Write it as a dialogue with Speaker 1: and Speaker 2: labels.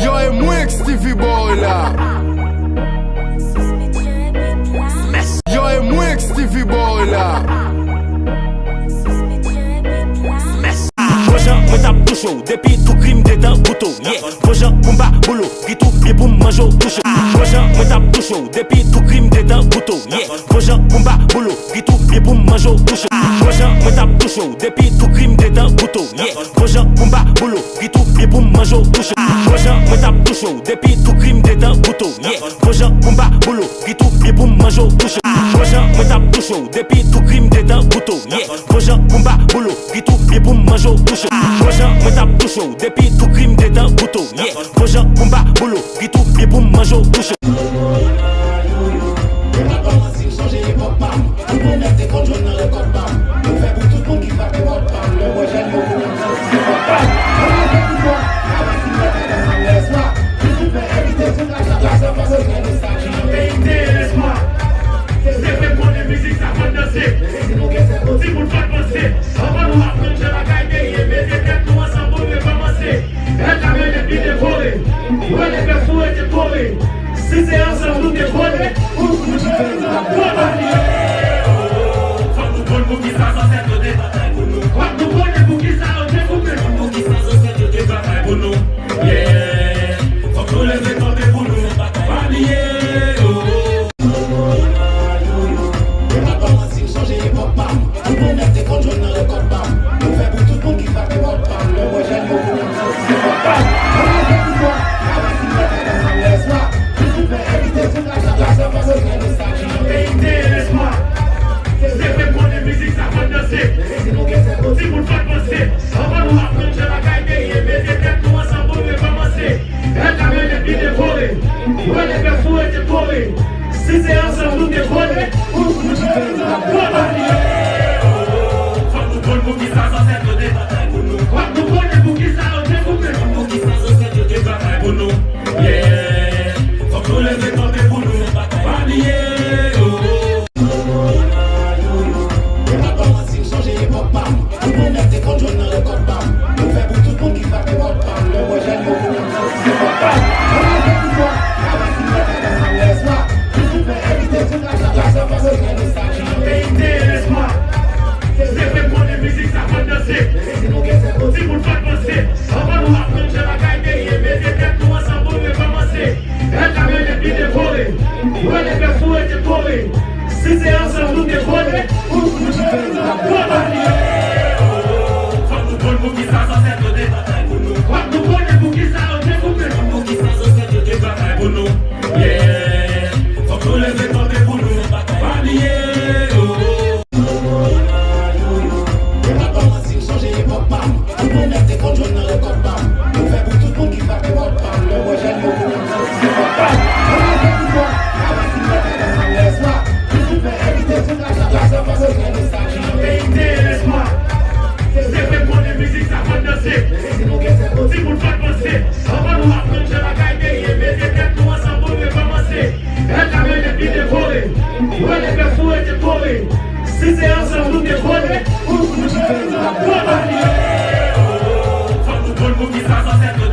Speaker 1: Yo e mwen Stevie Boy la. Yo e mwen Stevie Boy la.
Speaker 2: Projan mwen tap toucho, depi tout krim detan bouto. Projan pou mba boulot, ki tout pied pou manjo toucho. Projan mwen tap toucho, depi tout krim detan bouto. Projan pou mba boulot, ki tout pied pou manjo toucho. Projan mwen tap toucho, depi tout krim detan bouto. Projan pou mba boulot, ki tout pied pou manjo toucho. Projan mwen tap toucho, depi tout krim detan bouto. Projan pou mba boulot, ki tout pied pou manjo toucho. Projan mwen tap toucho, depi tout krim detan bouto. Projan pou mba boulot, ki tout pied pou manjo toucho. Projan mwen tap toucho, depi tout krim detan bouto. Projan pou mba boulot, ki tout pied pou manjo toucho.
Speaker 3: Si c'est ensemble, nous décoller, ou nous faisons la pour qui ça s'en sert de bataille pour nous. Quand nous connaissons pour qui ça on découpé. Pour qui ça s'en sert de bataille pour nous. Yeah. Faut que nous les étendons pour nous. Palier. Si c'est ensemble, nous décoller, ou nous faisons la faut nous connaître pour qui ça s'en sert de bataille pour nous. Quand nous connaissons pour qui ça on découpé. Pour qui ça s'en sert de bataille pour nous. Yeah. Faut que nous les étendons pour nous. Palier. Si c'est ensemble, nous décoller, ou nous faisons la faut nous connaître pour qui ça s'en sert de bataille pour nous. Quand nous connaissons pour qui ça on découpé. Pour qui ça s'en sert de bataille pour nous. Yeah. Faut que nous les étendons pour nous. Palier. Si c'est ensemble, nous décoller, ou nous faisons la faut nous connaître pour qui ça s'en sert de